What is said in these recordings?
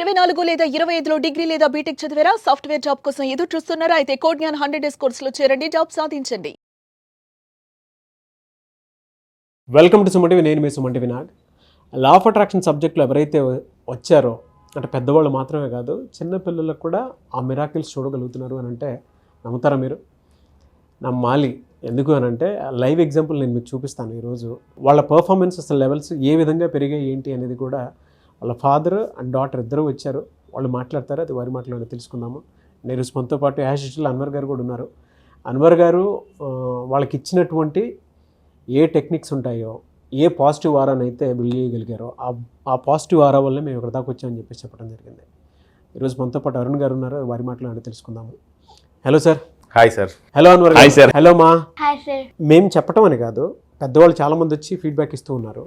24 లేదా 25లో డిగ్రీ లేదా బీటెక్ చదివారా? సాఫ్ట్వేర్ జాబ్ కోసం ఎదురు చూస్తున్నారా? అయితే కోడ్ జ్ఞాన్ 100 డేస్ కోర్సులో చేరండి, జాబ్ సాధించండి. Welcome to Suman TV. నేను మీ Suman TV Nag. Law of attraction సబ్జెక్టులో ఎవరైతే వచ్చారో అంటే పెద్దవాళ్ళు మాత్రమే కాదు, చిన్నపిల్లలకు కూడా ఆ మిరాకిల్స్ చూడగలుగుతున్నారు అని అంటే నమ్ముతారా మీరు? నమ్మాలి. ఎందుకు అని అంటే లైవ్ ఎగ్జాంపుల్ నేను మీకు చూపిస్తాను ఈరోజు. వాళ్ళ పర్ఫార్మెన్స్ అసలు లెవెల్స్ ఏ విధంగా పెరిగాయి ఏంటి అనేది కూడా వాళ్ళ ఫాదర్ అండ్ డాటర్ ఇద్దరు వచ్చారు, వాళ్ళు మాట్లాడతారు. అది వారి మాటలోనే తెలుసుకుందాము. నేను మనతో పాటు యాషిషుల్ అన్వర్ గారు కూడా ఉన్నారు. అన్వర్ గారు వాళ్ళకి ఇచ్చినటువంటి ఏ టెక్నిక్స్ ఉంటాయో, ఏ పాజిటివ్ ఆరాని అయితే బిల్డ్ చేయగలిగారో ఆ పాజిటివ్ ఆరా వల్లే మేము ఇక్కడ దాకా వచ్చామని చెప్పేసి చెప్పడం జరిగింది. ఈరోజు మనతో పాటు అరుణ్ గారు ఉన్నారు, వారి మాటలోనే తెలుసుకుందాము. Hello sir. Hi sir. Hello Anwar. Hi sir. Hello మా. Hi sir. మేము చెప్పటం అని కాదు, పెద్దవాళ్ళు చాలామంది వచ్చి ఫీడ్బ్యాక్ ఇస్తూ ఉన్నారు.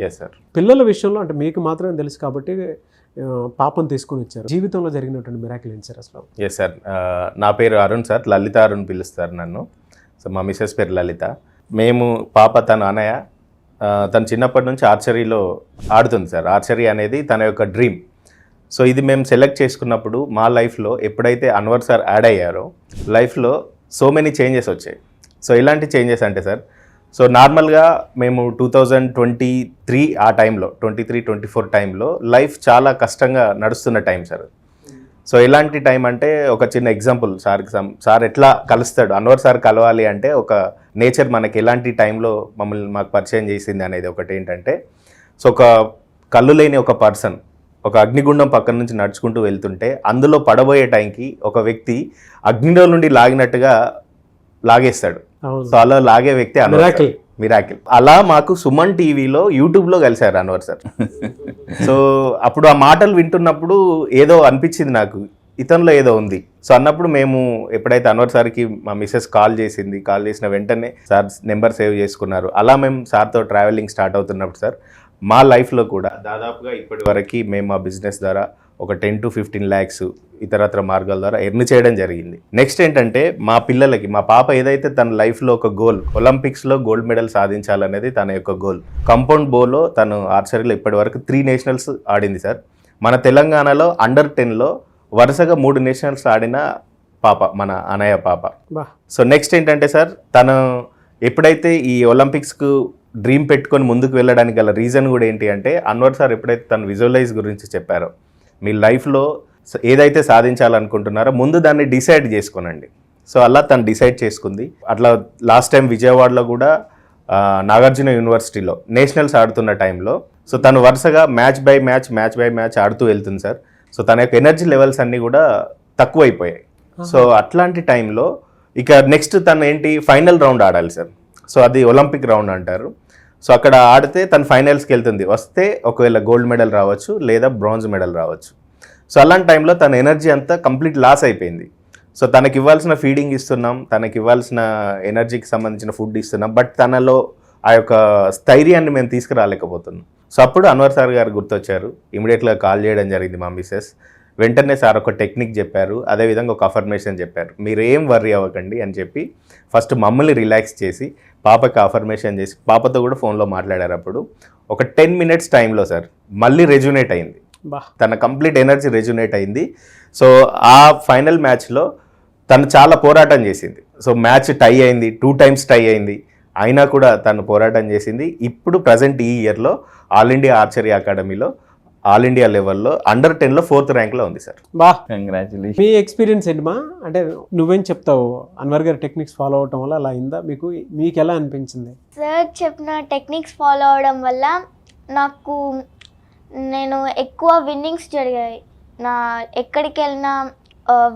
పిల్లల విషయంలో అంటే మీకు మాత్రమే తెలుసు కాబట్టి పాపను తీసుకుని వచ్చారు. జీవితంలో జరిగినటువంటి మిరాకిల్ ఏంటి సార్ అసలు? ఎస్ సార్, నా పేరు అరుణ్ సార్, లలిత అరుణ్ పిలుస్తారు నన్ను. సో మా మిస్సెస్ పేరు లలిత. మేము పాప తను అనయ, తను చిన్నప్పటి నుంచి ఆర్చరీలో ఆడుతుంది సార్. ఆర్చరీ అనేది తన యొక్క డ్రీమ్. సో ఇది మేము సెలెక్ట్ చేసుకున్నప్పుడు మా లైఫ్లో ఎప్పుడైతే అన్వర్ సార్ యాడ్ అయ్యారో లైఫ్లో సో మెనీ చేంజెస్ వచ్చాయి. సో ఇలాంటి చేంజెస్ అంటే సార్, సో నార్మల్గా మేము 2023 ఆ టైంలో 23-24 టైంలో లైఫ్ చాలా కష్టంగా నడుస్తున్న టైం సార్. సో ఎలాంటి టైం అంటే ఒక చిన్న ఎగ్జాంపుల్ సార్ ఎట్లా కలుస్తాడు, అన్వర్ సార్ కలవాలి అంటే ఒక నేచర్ మనకి ఎలాంటి టైంలో మాకు పరిచయం చేసింది అనేది ఒకటి ఏంటంటే, సో ఒక కళ్ళు లేని ఒక పర్సన్ ఒక అగ్నిగుండం పక్కన నుంచి నడుచుకుంటూ వెళ్తుంటే అందులో పడబోయే టైంకి ఒక వ్యక్తి అగ్నిలో నుండి లాగినట్టుగా లాగేస్తాడు. సో అలా లాగే వ్యక్తి మిరాకిల్. అలా మాకు సుమన్ టీవీలో యూట్యూబ్లో కలిశారు అన్వర్ సార్. సో అప్పుడు ఆ మాటలు వింటున్నప్పుడు ఏదో అనిపించింది నాకు, ఇతనిలో ఏదో ఉంది. సో అన్నప్పుడు మేము ఎప్పుడైతే అన్వర్ సార్కి మా మిస్సెస్ కాల్ చేసిన వెంటనే సార్ నెంబర్ సేవ్ చేసుకున్నారు. అలా మేము సార్తో ట్రావెలింగ్ స్టార్ట్ అవుతున్నప్పుడు సార్ మా లైఫ్లో కూడా దాదాపుగా ఇప్పటి వరకు మేము మా బిజినెస్ ద్వారా ఒక 10 to 15 lakhs ఇతరత్ర మార్గాల ద్వారా ఎర్న్ చేయడం జరిగింది. నెక్స్ట్ ఏంటంటే మా పిల్లలకి, మా పాప ఏదైతే తన లైఫ్లో ఒక గోల్, ఒలింపిక్స్లో గోల్డ్ మెడల్ సాధించాలనేది తన యొక్క గోల్. కాంపౌండ్ బోలో తను ఆర్చరీలో ఇప్పటి వరకు 3 నేషనల్స్ ఆడింది సార్. మన తెలంగాణలో Under 10లో వరుసగా 3 నేషనల్స్ ఆడిన పాప మన అనయ పాప. సో నెక్స్ట్ ఏంటంటే సార్, తను ఎప్పుడైతే ఈ ఒలింపిక్స్కు డ్రీమ్ పెట్టుకొని ముందుకు వెళ్ళడానికి గల రీజన్ కూడా ఏంటి అంటే, అన్వర్ సార్ ఎప్పుడైతే తను విజువలైజ్ గురించి చెప్పారో, మీ లైఫ్లో ఏదైతే సాధించాలనుకుంటున్నారో ముందు దాన్ని డిసైడ్ చేసుకోనండి. సో అలా తను డిసైడ్ చేసుకుంది. అట్లా లాస్ట్ టైం విజయవాడలో కూడా నాగార్జున యూనివర్సిటీలో నేషనల్స్ ఆడుతున్న టైంలో సో తను వరుసగా మ్యాచ్ బై మ్యాచ్ ఆడుతూ వెళ్తుంది సార్. సో తన యొక్క ఎనర్జీ లెవెల్స్ అన్నీ కూడా తక్కువైపోయాయి. సో అట్లాంటి టైంలో ఇక నెక్స్ట్ తను ఏంటి, ఫైనల్ రౌండ్ ఆడాలి సార్. సో అది ఒలింపిక్ రౌండ్ అంటారు. సో అక్కడ ఆడితే తను ఫైనల్స్కి వెళ్తుంది. వస్తే ఒకవేళ గోల్డ్ మెడల్ రావచ్చు లేదా బ్రాంజ్ మెడల్ రావచ్చు. సో అలాంటి టైంలో తన ఎనర్జీ అంతా కంప్లీట్ లాస్ అయిపోయింది. సో తనకి ఇవ్వాల్సిన ఫీడింగ్ ఇస్తున్నాం, తనకి ఇవ్వాల్సిన ఎనర్జీకి సంబంధించిన ఫుడ్ ఇస్తున్నాం, బట్ తనలో ఆ యొక్క స్థైర్యాన్ని మేము తీసుకురాలేకపోతున్నాం. సో అప్పుడు అన్వర్ సార్ గారు గుర్తొచ్చారు. ఇమీడియట్గా కాల్ చేయడం జరిగింది మా మిస్సెస్. వెంటనే సార్ ఒక టెక్నిక్ చెప్పారు, అదేవిధంగా ఒక అఫర్మేషన్ చెప్పారు. మీరు ఏం వర్రీ అవ్వకండి అని చెప్పి ఫస్ట్ మమ్మల్ని రిలాక్స్ చేసి పాపకి అఫర్మేషన్ చేసి పాపతో కూడా ఫోన్లో మాట్లాడారు. అప్పుడు ఒక 10 minutes టైంలో సార్ మళ్ళీ రెజ్యునేట్ అయింది, తన కంప్లీట్ ఎనర్జీ రెజ్యునేట్ అయింది. సో ఆ ఫైనల్ మ్యాచ్లో తను చాలా పోరాటం చేసింది. సో మ్యాచ్ టై అయింది, 2 times టై అయింది, అయినా కూడా తను పోరాటం చేసింది. ఇప్పుడు ప్రజెంట్ ఈ ఇయర్లో ఆల్ ఇండియా ఆర్చరీ అకాడమీలో ఆల్ ఇండియా లెవెల్లో Under 10లో 4th ర్యాంక్లో ఉంది సార్. కంగ్రాచులేషన్. మీ ఎక్స్పీరియన్స్ ఏంటమ్మా? అంటే నువ్వేం చెప్తావు, అన్వర్ గారి టెక్నిక్స్ ఫాలో అవడం వల్ల అలా అయిందా? మీకు ఎలా అనిపించింది? సార్ చెప్పిన టెక్నిక్స్ ఫాలో అవడం వల్ల నేను ఎక్కువ విన్నింగ్స్ జరిగాయి. నా ఎక్కడికి వెళ్ళినా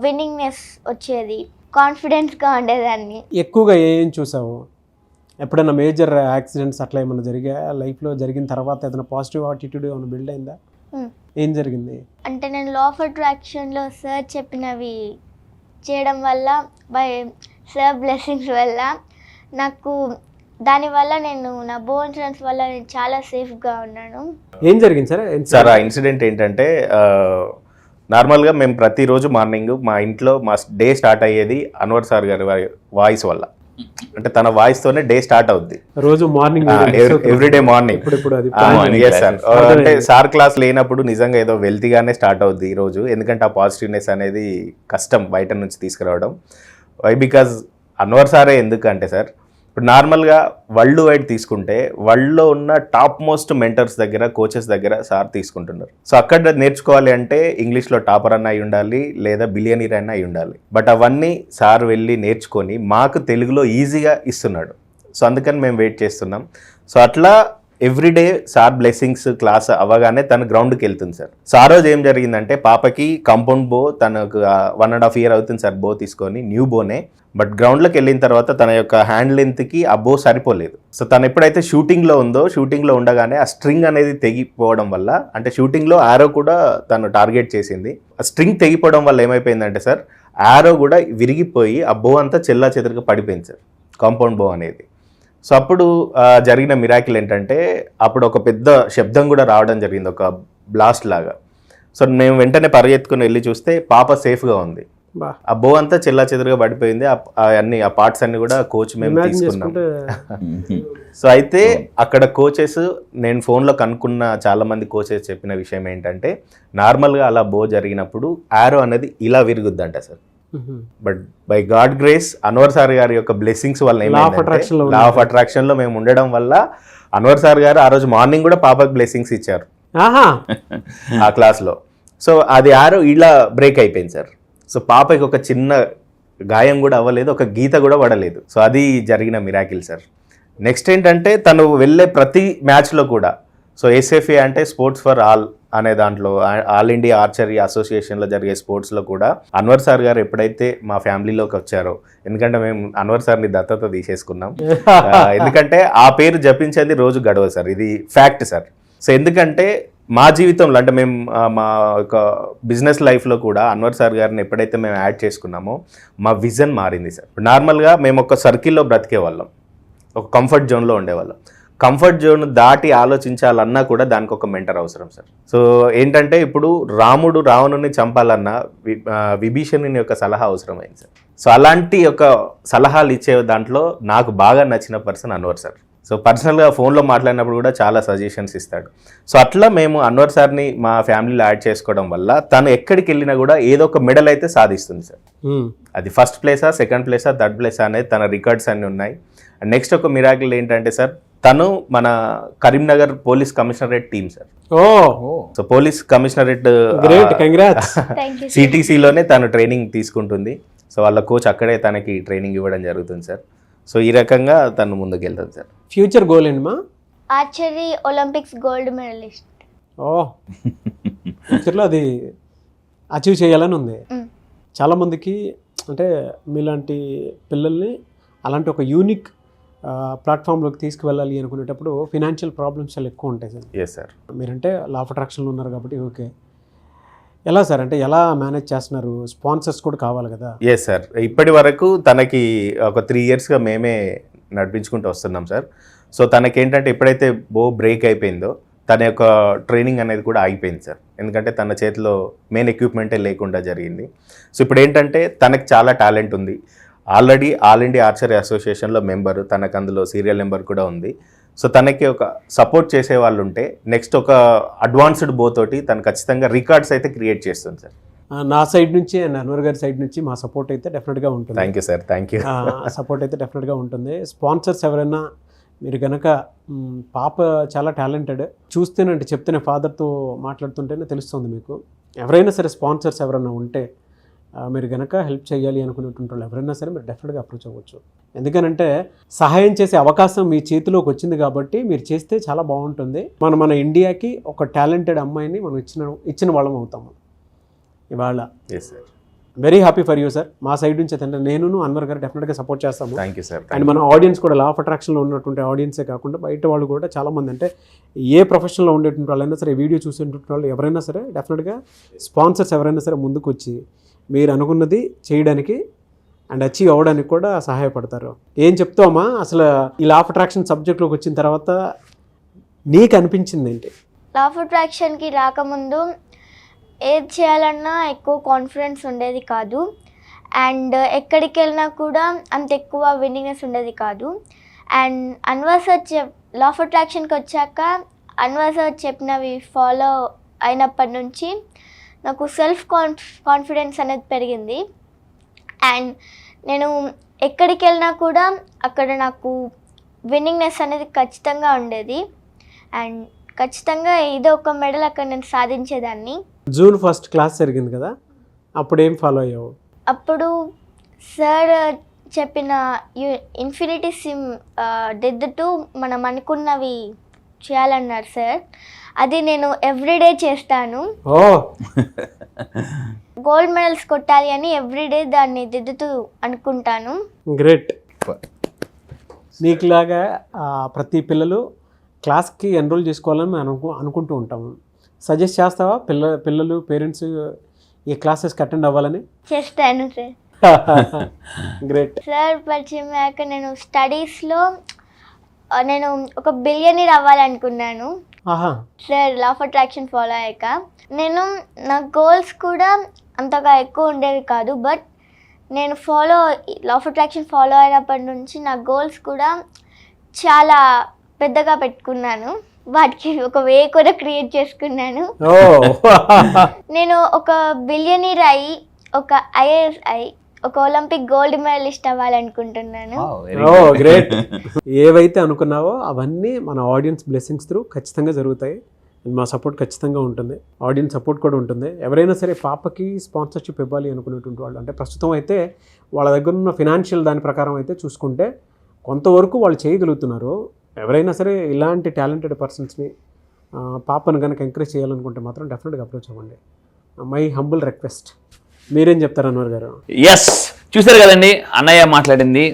విన్నింగ్నెస్ వచ్చేది, కాన్ఫిడెన్స్గా ఉండేదాన్ని. ఎక్కువగా ఏం చూసావు? ఎప్పుడైనా మేజర్ యాక్సిడెంట్స్ అట్లా ఏమైనా జరిగా లైఫ్లో? జరిగిన తర్వాత ఏదైనా పాజిటివ్ యాటిట్యూడ్ ఏమైనా బిల్డ్ అయిందా? ఏం జరిగింది అంటే నేను లా ఆఫ్ అట్రాక్షన్లో సార్ చెప్పినవి చేయడం వల్ల, బై సార్ బ్లెస్సింగ్స్ వల్ల నాకు దానివల్ల నేను నా బోన్స్ వల్ల నేను చాలా సేఫ్గా ఉన్నాను. ఏం జరిగింది సార్? సార్ ఆ ఇన్సిడెంట్ ఏంటంటే, నార్మల్గా మేము ప్రతిరోజు మార్నింగ్ మా ఇంట్లో మా డే స్టార్ట్ అయ్యేది అన్వర్ సార్ గారి వాయిస్ వల్ల. అంటే తన వాయిస్ తోనే డే స్టార్ట్ అవుద్ది రోజు మార్నింగ్ ఎవ్రీడే మార్నింగ్. ఇప్పుడు అది సార్ అంటే సార్ క్లాస్ లేనప్పుడు నిజంగా ఏదో వెల్తీగానే స్టార్ట్ అవుద్ది ఈ రోజు, ఎందుకంటే ఆ పాజిటివ్నెస్ అనేది కష్టం బయట నుంచి తీసుకురావడం. వై బికాజ్ అన్వర్ సారే ఎందుకంటే సార్ ఇప్పుడు నార్మల్గా వరల్డ్ వైడ్ తీసుకుంటే వరల్డ్లో ఉన్న టాప్ మోస్ట్ మెంటర్స్ దగ్గర కోచెస్ దగ్గర సార్ తీసుకుంటున్నారు. సో అక్కడ నేర్చుకోవాలి అంటే ఇంగ్లీష్లో టాపర్ అన్న అయి ఉండాలి లేదా బిలియనీర్ అన్న అయి ఉండాలి. బట్ అవన్నీ సార్ వెళ్ళి నేర్చుకొని మాకు తెలుగులో ఈజీగా ఇస్తున్నాడు. సో అందుకని మేము వెయిట్ చేస్తున్నాం. సో అట్లా ఎవ్రీడే సార్ బ్లెస్సింగ్స్ క్లాస్ అవ్వగానే తను గ్రౌండ్కి వెళ్తుంది సార్. సో ఆ రోజు ఏం జరిగిందంటే పాపకి కాంపౌండ్ బో తనకు 1.5 year అవుతుంది సార్ బో తీసుకొని, న్యూ బోనే. బట్ గ్రౌండ్లోకి వెళ్ళిన తర్వాత తన యొక్క హ్యాండ్ లెంత్కి ఆ బో సరిపోలేదు. సో తను ఎప్పుడైతే షూటింగ్లో ఉందో షూటింగ్లో ఉండగానే ఆ స్ట్రింగ్ అనేది తెగిపోవడం వల్ల, అంటే షూటింగ్లో ఆరో కూడా తను టార్గెట్ చేసింది, ఆ స్ట్రింగ్ తెగిపోవడం వల్ల ఏమైపోయిందంటే సార్ ఆరో కూడా విరిగిపోయి ఆ బో అంతా చెల్లా చెదరుగా పడిపోయింది సార్, కాంపౌండ్ బో అనేది. సో అప్పుడు జరిగిన మిరాకిల్ ఏంటంటే అప్పుడు ఒక పెద్ద శబ్దం కూడా రావడం జరిగింది, ఒక బ్లాస్ట్ లాగా. సో మేము వెంటనే పరిగెత్తుకుని వెళ్ళి చూస్తే పాప సేఫ్గా ఉంది. ఆ బో అంతా చెల్లా చెదురుగా పడిపోయింది. అన్ని ఆ పార్ట్స్ అన్ని కూడా కోచ్ మేము తీసుకున్నాం. సో అయితే అక్కడ కోచెస్, నేను ఫోన్లో కనుక్కున్న చాలా మంది కోచెస్ చెప్పిన విషయం ఏంటంటే నార్మల్గా అలా బో జరిగినప్పుడు ఆరో అనేది ఇలా విరుగుద్దంట sir. But by God grace Anwar sir గారి యొక్క బ్లెస్సింగ్స్ వల్ల లా ఆఫ్ అట్రాక్షన్ లో మేము ఉండడం వల్ల అన్వర్ సార్ గారు ఆ రోజు మార్నింగ్ కూడా పాపకి బ్లెస్సింగ్స్ ఇచ్చారు ఆ క్లాస్ లో. సో అది ఆరో ఇలా బ్రేక్ అయిపోయింది సార్. సో పాపకి ఒక చిన్న గాయం కూడా అవ్వలేదు, ఒక గీత కూడా పడలేదు. సో అది జరిగిన మిరాకిల్ సార్. నెక్స్ట్ ఏంటంటే తను వెళ్ళే ప్రతి మ్యాచ్లో కూడా, సో ఎస్ఎఫ్ఏ అంటే స్పోర్ట్స్ ఫర్ ఆల్ అనే దాంట్లో, ఆల్ ఇండియా ఆర్చరీ అసోసియేషన్లో జరిగే స్పోర్ట్స్లో కూడా అన్వర్ సార్ గారు ఎప్పుడైతే మా ఫ్యామిలీలోకి వచ్చారో, ఎందుకంటే మేము అన్వర్ సార్ని దత్తత తీసేసుకున్నాం, ఎందుకంటే ఆ పేరు జపించేది రోజు గడవదు సార్, ఇది ఫ్యాక్ట్ సార్. సో ఎందుకంటే మా జీవితంలో అంటే మేము మా ఒక బిజినెస్ లైఫ్లో కూడా అన్వర్ సార్ గారిని ఎప్పుడైతే మేము యాడ్ చేసుకున్నామో మా విజన్ మారింది సార్. నార్మల్గా మేము ఒక సర్కిల్లో బ్రతికే వాళ్ళం, ఒక కంఫర్ట్ జోన్లో ఉండేవాళ్ళం. కంఫర్ట్ జోన్ దాటి ఆలోచించాలన్నా కూడా దానికి ఒక మెంటర్ అవసరం సార్. సో ఏంటంటే ఇప్పుడు రాముడు రావణుని చంపాలన్నా విభీషణుని యొక్క సలహా అవసరమైంది సార్. సో అలాంటి ఒక సలహాలు ఇచ్చే దాంట్లో నాకు బాగా నచ్చిన పర్సన్ అన్వర్ సార్. సో పర్సనల్గా ఫోన్లో మాట్లాడినప్పుడు కూడా చాలా సజెషన్స్ ఇస్తాడు. సో అట్లా మేము అన్వర్ సార్ని మా ఫ్యామిలీలో యాడ్ చేసుకోవడం వల్ల తను ఎక్కడికి వెళ్ళినా కూడా ఏదో ఒక మెడల్ అయితే సాధిస్తుంది సార్. అది ఫస్ట్ ప్లేసా, సెకండ్ ప్లేసా, థర్డ్ ప్లేసా అనేది తన రికార్డ్స్ అన్నీ ఉన్నాయి. అండ్ నెక్స్ట్ ఒక మిరాకిల్ ఏంటంటే సార్, తను మన Karimnagar police commissionerate team sir. So police commissionerate సిటీసీలోనే తను ట్రైనింగ్ తీసుకుంటుంది. సో వాళ్ళ కోచ్ అక్కడే తనకి ట్రైనింగ్ ఇవ్వడం జరుగుతుంది సార్. సో ఈ రకంగా తను ముందుకు వెళ్తుంది సార్. ఫ్యూచర్ గోల్ ఏంటమ్మా? Archery Olympics gold medallist. ఫ్యూచర్లో అది అచీవ్ చేయాలని ఉంది. చాలామందికి అంటే మీలాంటి పిల్లల్ని అలాంటి ఒక యూనిక్ ప్లాట్ఫామ్లోకి తీసుకువెళ్ళాలి అనుకునేటప్పుడు ఫినాన్షియల్ ప్రాబ్లమ్స్ చాలా ఎక్కువ ఉంటాయి సార్. Yes sir. మీరంటే లా ఆఫ్ అట్రాక్షన్లో ఉన్నారు కాబట్టి ఓకే. ఎలా సార్, అంటే ఎలా మేనేజ్ చేస్తున్నారు? స్పాన్సర్స్ కూడా కావాలి కదా. Yes sir. ఇప్పటి వరకు తనకి ఒక 3 yearsగా మేమే నడిపించుకుంటూ వస్తున్నాం సార్. సో తనకేంటంటే ఎప్పుడైతే బో బ్రేక్ అయిపోయిందో తన యొక్క ట్రైనింగ్ అనేది కూడా ఆగిపోయింది సార్. ఎందుకంటే తన చేతిలో మెయిన్ ఎక్విప్మెంటే లేకుండా జరిగింది. సో ఇప్పుడు ఏంటంటే తనకి చాలా టాలెంట్ ఉంది. ఆల్రెడీ ఆల్ ఇండియా ఆర్చరీ అసోసియేషన్లో మెంబరు, తనకు అందులో సీరియల్ నెంబర్ కూడా ఉంది. సో తనకి ఒక సపోర్ట్ చేసే వాళ్ళు ఉంటే నెక్స్ట్ ఒక అడ్వాన్స్డ్ బో తోటి తను ఖచ్చితంగా రికార్డ్స్ అయితే క్రియేట్ చేస్తుంది సార్. నా సైడ్ నుంచి అండ్ అన్వర్ గారి సైడ్ నుంచి మా సపోర్ట్ అయితే డెఫినెట్గా ఉంటుంది. Thank you sir. Thank you. Support అయితే డెఫినెట్గా ఉంటుంది. స్పాన్సర్స్ ఎవరైనా మీరు కనుక, పాప చాలా టాలెంటెడ్, చూస్తేనంటే చెప్తేనే ఫాదర్తో మాట్లాడుతుంటేనే తెలుస్తుంది మీకు. ఎవరైనా సరే స్పాన్సర్స్ ఎవరైనా ఉంటే మీరు కనుక హెల్ప్ చేయాలి అనుకునేటువంటి వాళ్ళు ఎవరైనా సరే మీరు డెఫినెట్గా అప్రోచ్ అవ్వచ్చు. ఎందుకనంటే సహాయం చేసే అవకాశం మీ చేతిలోకి వచ్చింది కాబట్టి మీరు చేస్తే చాలా బాగుంటుంది. మన ఇండియాకి ఒక టాలెంటెడ్ అమ్మాయిని మనం ఇచ్చిన వాళ్ళం అవుతాము ఇవాళ. Yes sir. Very happy for you sir. మా సైడ్ నుంచి అయితే నేను అన్వర్ గారు డెఫినెట్గా సపోర్ట్ చేస్తాము. Thank you sir. అండ్ మన ఆడియన్స్ కూడా, లా ఆఫ్ అట్రాక్షన్లో ఉన్నటువంటి ఆడియన్సే కాకుండా బయట వాళ్ళు కూడా చాలామంది, అంటే ఏ ప్రొఫెషన్లో ఉండేటువంటి వాళ్ళైనా సరే, వీడియో చూసేటువంటి వాళ్ళు ఎవరైనా సరే డెఫినెట్గా స్పాన్సర్స్ ఎవరైనా సరే ముందుకు వచ్చి మీరు అనుకున్నది చేయడానికి అండ్ అచీవ్ అవ్వడానికి కూడా సహాయపడతారు. ఏం చెప్తామా అసలు ఈ లా ఆఫ్ అట్రాక్షన్ సబ్జెక్ట్లోకి వచ్చిన తర్వాత నీకు అనిపించింది ఏంటి? లా ఆఫ్ అట్రాక్షన్కి రాకముందు ఏది చేయాలన్నా ఎక్కువ కాన్ఫిడెన్స్ ఉండేది కాదు. అండ్ ఎక్కడికి వెళ్ళినా కూడా అంత ఎక్కువ విన్నింగ్నెస్ ఉండేది కాదు. And Anwar sir law of అట్రాక్షన్కి వచ్చాక అన్వర్ సార్ చెప్పినవి ఫాలో అయినప్పటి నుంచి నాకు సెల్ఫ్ కాన్ఫిడెన్స్ అనేది పెరిగింది. అండ్ నేను ఎక్కడికి వెళ్ళినా కూడా అక్కడ నాకు విన్నింగ్నెస్ అనేది ఖచ్చితంగా ఉండేది. అండ్ ఖచ్చితంగా ఏదో ఒక మెడల్ అక్కడ నేను సాధించేదాన్ని. June 1st క్లాస్ జరిగింది కదా, అప్పుడు ఏం ఫాలో అయ్యావు? అప్పుడు సార్ చెప్పిన ఇన్ఫినిటీ సిమ్ దిద్దుతూ మనం అనుకున్నవి చేయాలన్నారు సార్. అది నేను ఎవ్రీడే చేస్తాను. ఓ గోల్డ్ మెడల్స్ కొట్టాలి అని ఎవ్రీడే దాన్ని దిద్దుతూ అనుకుంటాను. గ్రేట్. నీకులాగా ప్రతి పిల్లలు క్లాస్కి ఎన్రోల్ చేసుకోవాలని మేము అనుకుంటూ ఉంటాము. సజెస్ట్ చేస్తావా పిల్లలు పేరెంట్స్ ఈ క్లాసెస్కి అటెండ్ అవ్వాలని? చేస్తాను సార్. గ్రేట్. సార్ పరిచయం అయ్యాక నేను స్టడీస్లో నేను ఒక బిలియనీర్ అవ్వాలనుకున్నాను sir. Law of attraction follow అయ్యాక నా గోల్స్ కూడా అంతగా ఎక్కువ ఉండేవి కాదు. బట్ నేను లా ఆఫ్ అట్రాక్షన్ ఫాలో అయినప్పటి నుంచి నా గోల్స్ కూడా చాలా పెద్దగా పెట్టుకున్నాను. వాటికి ఒక వే కూడా క్రియేట్ చేసుకున్నాను. నేను ఒక బిలియనీర్ అయ్యి, ఒక ఐఏఎస్ అయ్యి, ఒక ఒలింపిక్ గోల్డ్ మెడలిస్ట్ అవ్వాలనుకుంటున్నాను. గ్రేట్. ఏవైతే అనుకున్నావో అవన్నీ మన ఆడియన్స్ బ్లెస్సింగ్స్ త్రూ ఖచ్చితంగా జరుగుతాయి. మా సపోర్ట్ ఖచ్చితంగా ఉంటుంది, ఆడియన్స్ సపోర్ట్ కూడా ఉంటుంది. ఎవరైనా సరే పాపకి స్పాన్సర్షిప్ ఇవ్వాలి అనుకునేటువంటి వాళ్ళు, అంటే ప్రస్తుతం అయితే వాళ్ళ దగ్గర ఉన్న ఫినాన్షియల్ దాని ప్రకారం అయితే చూసుకుంటే కొంతవరకు వాళ్ళు చేయగలుగుతున్నారు. ఎవరైనా సరే ఇలాంటి టాలెంటెడ్ పర్సన్స్ని పాపను కనుక ఎంకరేజ్ చేయాలనుకుంటే మాత్రం డెఫినెట్గా అప్రోచ్ అవ్వండి. My humble request. మీరేం చెప్తారు అన్వర్ గారు? ఎస్, చూసారు కదండి, అన్నయ్య మాట్లాడింది,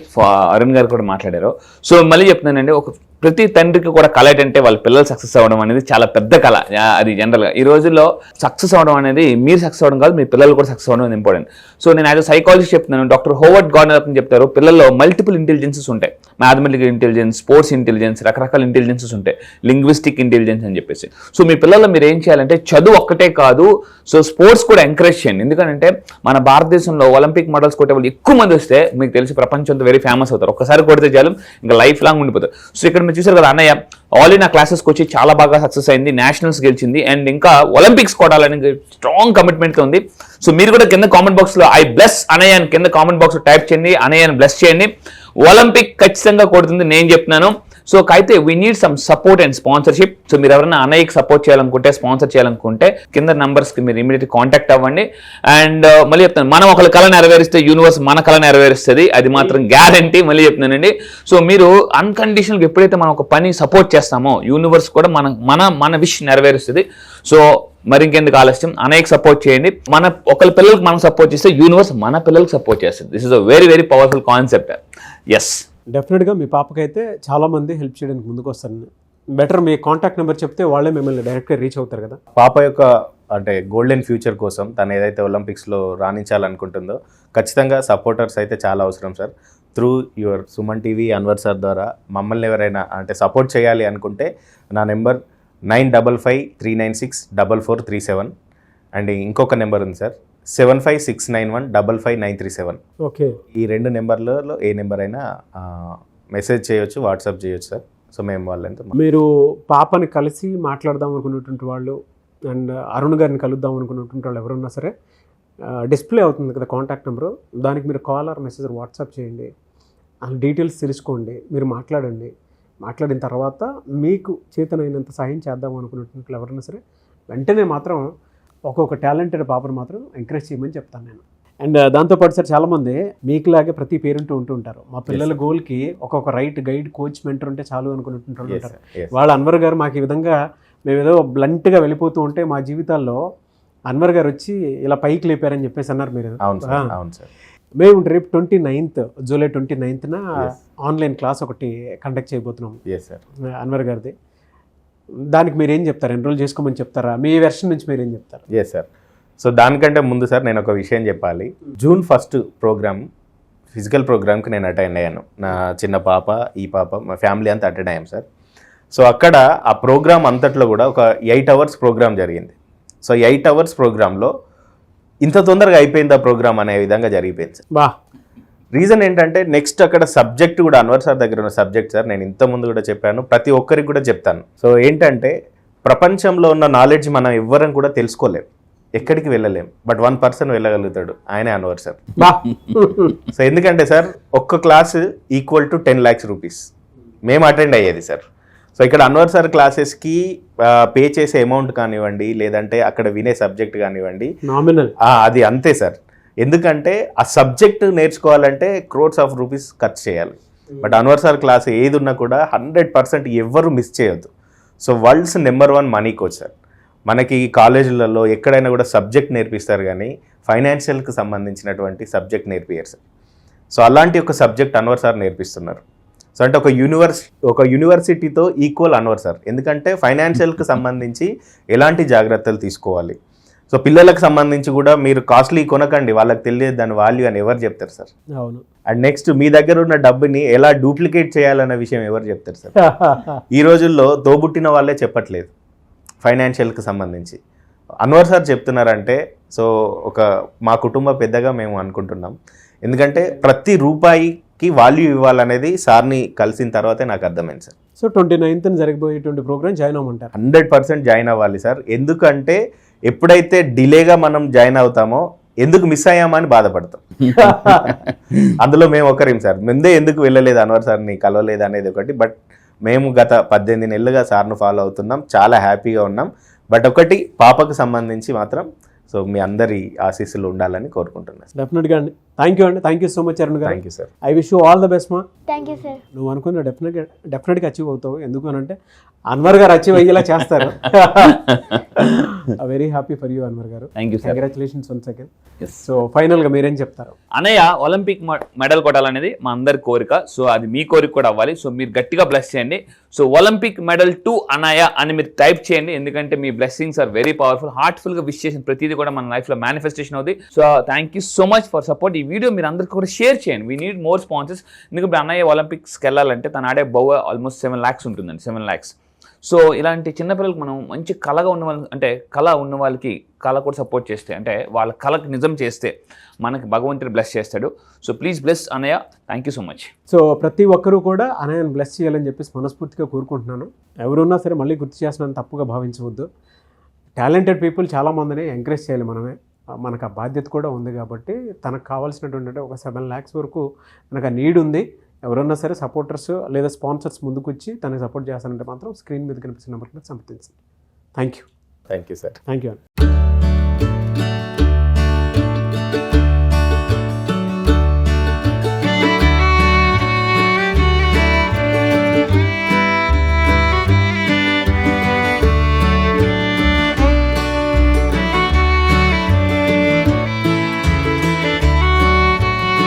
అరుణ్ గారు కూడా మాట్లాడారు. సో మళ్ళీ చెప్తున్నానండి, ఒక ప్రతి తండ్రికి కూడా కళ ఏంటంటే వాళ్ళ పిల్లలు సక్సెస్ అవ్వడం అనేది చాలా పెద్ద కళ. అది జనరల్గా ఈ రోజుల్లో సక్సెస్ అవ్వడం అనేది మీరు సక్సెస్ అవ్వడం కాదు, మీ పిల్లలు కూడా సక్సెస్ అవ్వడం ఇంపార్టెంట్. సో నేను యాజ్ సైకాలజిస్ట్ చెప్తున్నాను, డాక్టర్ హోవర్డ్ గార్డనర్ అని చెప్తారు, పిల్లల్లో మల్టిపుల్ ఇంటెలిజెన్సెస్ ఉంటాయి. మ్యాథమెటికల్ ఇంటెలిజెన్స్, స్పోర్ట్స్ ఇంటెలిజెన్స్, రకరకాల ఇంటెలిజెన్సెస్ ఉంటాయి, లింగ్విస్టిక్ ఇంటెలిజెన్స్ అని చెప్పేసి. సో మీ పిల్లల్లో మీరు ఏం చేయాలంటే చదువు ఒక్కటే కాదు, సో స్పోర్ట్స్ కూడా ఎంకరేజ్ చేయండి. ఎందుకంటే మన భారతదేశంలో ఒలింపిక్ మెడల్స్ కొట్టే వాళ్ళు ఎక్కువ మంది వస్తే మీకు తెలిసి ప్రపంచంతో వెరీ ఫేమస్ అవుతారు. ఒక్కసారి కొడితే చాలు, ఇంకా లైఫ్ లాంగ్ ఉండిపోతారు. సో ఇక్కడ మీరు చూసారు కదా, అన్నయ్య ఆల్రెడీ నా క్లాసెస్కి వచ్చి చాలా బాగా సక్సెస్ అయింది, నేషనల్స్ గెలిచింది, అండ్ ఇంకా ఒలింపిక్స్ కొట్టాలని స్ట్రాంగ్ కమిట్మెంట్తో ఉంది. సో మీరు కూడా కింద కామెంట్ బాక్స్లో ఐ బ్లెస్ అన్నయ్య అని కింద కామెంట్ బాక్స్లో టైప్ చేయండి, అన్నయ్యని బ్లెస్ చేయండి. ఒలింపిక్ ఖచ్చితంగా కొడుతుంది, నేను చెప్తున్నాను. సో అయితే we need some support and sponsorship. So మీరు ఎవరైనా అన్నయ్యకి సపోర్ట్ చేయాలనుకుంటే, స్పాన్సర్ చేయాలనుకుంటే కింద నంబర్స్కి మీరు ఇమీడియట్గా కాంటాక్ట్ అవ్వండి. అండ్ మళ్ళీ చెప్తాను, మనం ఒకళ్ళ కళ నెరవేరిస్తే యూనివర్స్ మన కళ నెరవేరుస్తుంది, అది మాత్రం గ్యారంటీ. మళ్ళీ చెప్తున్నానండి, సో మీరు అన్కండిషనల్గా ఎప్పుడైతే మనం ఒక పని సపోర్ట్ చేస్తామో యూనివర్స్ కూడా మన విష్ నెరవేరుస్తుంది. సో మరి ఇంకెందుకు ఆలస్యం, అన్నయ్యకి సపోర్ట్ చేయండి. మన ఒకళ్ళ పిల్లలకి మనం సపోర్ట్ చేస్తే యూనివర్స్ మన పిల్లలకి సపోర్ట్ చేస్తుంది. This is a very very powerful concept. Yes, definitely మీ పాపకైతే చాలామంది హెల్ప్ చేయడానికి ముందుకు వస్తారు. బెటర్ మీ కాంటాక్ట్ నెంబర్ చెప్తే వాళ్ళే మిమ్మల్ని డైరెక్ట్గా రీచ్ అవుతారు కదా. పాప యొక్క అంటే గోల్డెన్ ఫ్యూచర్ కోసం తను ఏదైతే ఒలింపిక్స్లో రాణించాలనుకుంటుందో ఖచ్చితంగా సపోర్టర్స్ అయితే చాలా అవసరం sir. Through your Suman TV Anwar sir ద్వారా మమ్మల్ని ఎవరైనా అంటే సపోర్ట్ చేయాలి అనుకుంటే నా నెంబర్ 9553964437 అండ్ ఇంకొక నెంబర్ ఉంది సార్ 7569155937. ఓకే, ఈ రెండు నెంబర్లలో ఏ నెంబర్ అయినా మెసేజ్ చేయొచ్చు, వాట్సాప్ చేయొచ్చు సార్. సో మేము వాళ్ళంతా మీరు పాపని కలిసి మాట్లాడదాం అనుకున్నటువంటి వాళ్ళు అండ్ అరుణ్ గారిని కలుద్దాం అనుకున్నటువంటి వాళ్ళు ఎవరున్నా సరే డిస్ప్లే అవుతుంది కదా కాంటాక్ట్ నెంబరు, దానికి మీరు కాల్ ఆర్ మెసేజ్ వాట్సాప్ చేయండి, డీటెయిల్స్ తెలుసుకోండి, మీరు మాట్లాడండి. మాట్లాడిన తర్వాత మీకు చేతనైనంత సాయం చేద్దాం అనుకున్నటువంటి ఎవరైనా సరే వెంటనే మాత్రం ఒక్కొక్క టాలెంటెడ్ పాపను మాత్రం ఎంకరేజ్ చేయమని చెప్తాను నేను. అండ్ దాంతోపాటు సార్ చాలామంది మీకులాగే ప్రతి పేరెంట్ ఉంటూ ఉంటారు, మా పిల్లల గోల్కి ఒక్కొక్క రైట్ గైడ్ కోచ్ మెంటర్ ఉంటే చాలు అనుకున్నటువంటి ఉంటారు. వాళ్ళ అన్వర్ గారు మాకు ఈ విధంగా మేము ఏదో బ్లంట్గా వెళ్ళిపోతూ ఉంటే మా జీవితాల్లో అన్వర్ గారు వచ్చి ఇలా పైకి లేపారని చెప్పేసి అన్నారు మీరు. అవును సార్. మేము రేపు 29th July 29th online class ఒకటి కండక్ట్ చేయబోతున్నాం అన్వర్ గారిది. దానికి మీరు ఏం చెప్తారు? ఎన్రోల్ చేసుకోమని చెప్తారా? మీ వెర్షన్ నుంచి మీరు ఏం చెప్తారు? Yes sir. సో దానికంటే ముందు సార్ నేను ఒక విషయం చెప్పాలి. June 1st ప్రోగ్రామ్, ఫిజికల్ ప్రోగ్రామ్కి నేను అటెండ్ అయ్యాను. నా చిన్న పాప, ఈ పాప, మా ఫ్యామిలీ అంతా అటెండ్ అయ్యాం సార్. సో అక్కడ ఆ ప్రోగ్రామ్ అంతట్లో కూడా ఒక 8 hours ప్రోగ్రామ్ జరిగింది. సో 8 hours ప్రోగ్రాంలో ఇంత తొందరగా అయిపోయిందా ప్రోగ్రామ్ అనే విధంగా జరిగిపోయింది సార్. బా రీజన్ ఏంటంటే నెక్స్ట్ అక్కడ సబ్జెక్ట్ కూడా అన్వర్ సార్ దగ్గర ఉన్న సబ్జెక్ట్ సార్, నేను ఇంత ముందు కూడా చెప్పాను, ప్రతి ఒక్కరికి కూడా చెప్తాను. సో ఏంటంటే ప్రపంచంలో ఉన్న నాలెడ్జ్ మనం ఎవ్వరం కూడా తెలుసుకోలేం, ఎక్కడికి వెళ్ళలేం, బట్ 1 వెళ్ళగలుగుతాడు, ఆయనే అన్వర్ సార్. బా సో ఎందుకంటే సార్ ఒక్క class equal to 10 lakhs rupees మేము అటెండ్ అయ్యేది సార్. సో ఇక్కడ అన్వర్ సార్ క్లాసెస్కి పే చేసే అమౌంట్ కానివ్వండి, లేదంటే అక్కడ వినే సబ్జెక్ట్ కానివ్వండి, నామినల్. అది అంతే సార్. ఎందుకంటే ఆ సబ్జెక్ట్ నేర్చుకోవాలంటే crores of rupees ఖర్చు చేయాలి. బట్ అన్వర్ సార్ క్లాస్ ఏది ఉన్నా కూడా 100% ఎవ్వరు మిస్ చేయొద్దు. So world's number 1 money coach sir. మనకి కాలేజీలలో ఎక్కడైనా కూడా సబ్జెక్ట్ నేర్పిస్తారు, కానీ ఫైనాన్షియల్కి సంబంధించినటువంటి సబ్జెక్ట్ నేర్పియ్యారు సార్. సో అలాంటి ఒక సబ్జెక్ట్ అన్వర్ సార్ నేర్పిస్తున్నారు. సో అంటే ఒక యూనివర్సిటీతో ఈక్వల్ అన్వర్ సార్. ఎందుకంటే ఫైనాన్షియల్కి సంబంధించి ఎలాంటి జాగ్రత్తలు తీసుకోవాలి, సో పిల్లలకు సంబంధించి కూడా మీరు కాస్ట్లీ కొనకండి, వాళ్ళకి తెలియదు దాని వాల్యూ అని ఎవరు చెప్తారు సార్. అవును. అండ్ నెక్స్ట్ మీ దగ్గర ఉన్న డబ్బుని ఎలా డూప్లికేట్ చేయాలన్న విషయం ఎవరు చెప్తారు సార్. ఈ రోజుల్లో తోబుట్టిన వాళ్ళే చెప్పట్లేదు ఫైనాన్షియల్కి సంబంధించి. అన్వర్ సార్ చెప్తున్నారంటే సో మా కుటుంబ పెద్దగా మేము అనుకుంటున్నాం. ఎందుకంటే ప్రతి రూపాయికి వాల్యూ ఇవ్వాలనేది సార్ని కలిసిన తర్వాతే నాకు అర్థమైంది సార్. సో 29th జరగబోయేటువంటి ప్రోగ్రామ్ జాయిన్ అవ్వమంటారు? 100% జాయిన్ అవ్వాలి సార్. ఎందుకంటే ఎప్పుడైతే డిలేగా మనం జాయిన్ అవుతామో ఎందుకు మిస్ అయ్యామని బాధపడతాం. అందులో మేము ఒకరేం సార్, ముందే ఎందుకు వెళ్ళలేదు అన్వర్ సార్ని కలవలేదు అనేది ఒకటి. బట్ మేము గత 18 నెలలుగా సార్ను ఫాలో అవుతున్నాం, చాలా హ్యాపీగా ఉన్నాం. బట్ ఒకటి పాపకు సంబంధించి మాత్రం సో మీ అందరి ఆశీస్సులు ఉండాలని కోరుకుంటున్నాను. డెఫినెట్గా అండి. Thank you so much Arun garu. Thank you sir. I wish you all the best మా. Thank you sir. నువ్వు అనుకున్న డెఫినెట్గా అచీవ్ అవుతావు. ఎందుకు అని అంటే అన్వర్ గారు అచీవ్ అయ్యేలా చేస్తారు. Very happy for you Anwar garu. Thank you sir. Congratulations once again. So ఫైనల్గా మీరేం చెప్తారు? అన్నయ్య ఒలింపిక్ మెడల్ కొట్టాలనేది మా అందరి కోరిక. సో అది మీ కోరిక కూడా అవ్వాలి. సో మీరు గట్టిగా బ్లెస్ చేయండి. సో ఒలింపిక్ మెడల్ 2 అన్నయ్య అని మీరు టైప్ చేయండి. ఎందుకంటే మీ బ్లెస్సింగ్స్ ఆర్ వెరీ పవర్ఫుల్. హార్ట్ఫుల్గా విష్ చేసిన ప్రతిదీ కూడా మన లైఫ్లో మేనిఫెస్టేషన్ అవుతుంది. So thank you so much for support. ఈ వీడియో మీరు అందరికీ కూడా షేర్ చేయండి. We need more sponsors. ఎందుకంటే అన్నయ్య ఒలింపిక్స్కి వెళ్ళాలంటే తను ఆడే బౌ ఆల్మోస్ట్ 7 lakhs ఉంటుందండి. 7 lakhs. సో ఇలాంటి చిన్నపిల్లలకు మనం మంచి కళగా ఉన్న వాళ్ళకి, అంటే కళ ఉన్న వాళ్ళకి కళ కూడా సపోర్ట్ చేస్తే, అంటే వాళ్ళ కళకు నిజం చేస్తే మనకి భగవంతుడు బ్లెస్ చేస్తాడు. సో ప్లీజ్ బ్లెస్ అన్నయ్య. Thank you so much. So ప్రతి ఒక్కరూ కూడా అన్నయ్యను బ్లెస్ చేయాలని చెప్పేసి మనస్ఫూర్తిగా కోరుకుంటున్నాను. ఎవరున్నా సరే మళ్ళీ గుర్తు చేస్తున్నాను, తప్పుగా భావించవద్దు. టాలెంటెడ్ పీపుల్ చాలామందిని ఎంకరేజ్ చేయాలి మనమే. మనకు ఆ బాధ్యత కూడా ఉంది కాబట్టి తనకు కావాల్సినటువంటి ఒక 7 lakhs వరకు మనకు ఆ నీడ్ ఉంది. ఎవరన్నా సరే సపోర్టర్స్ లేదా స్పాన్సర్స్ ముందుకు వచ్చి తనకి సపోర్ట్ చేస్తానంటే మాత్రం స్క్రీన్ మీద కనిపిస్తున్న నెంబర్కి సంప్రదించండి. Thank you sir. Thank you.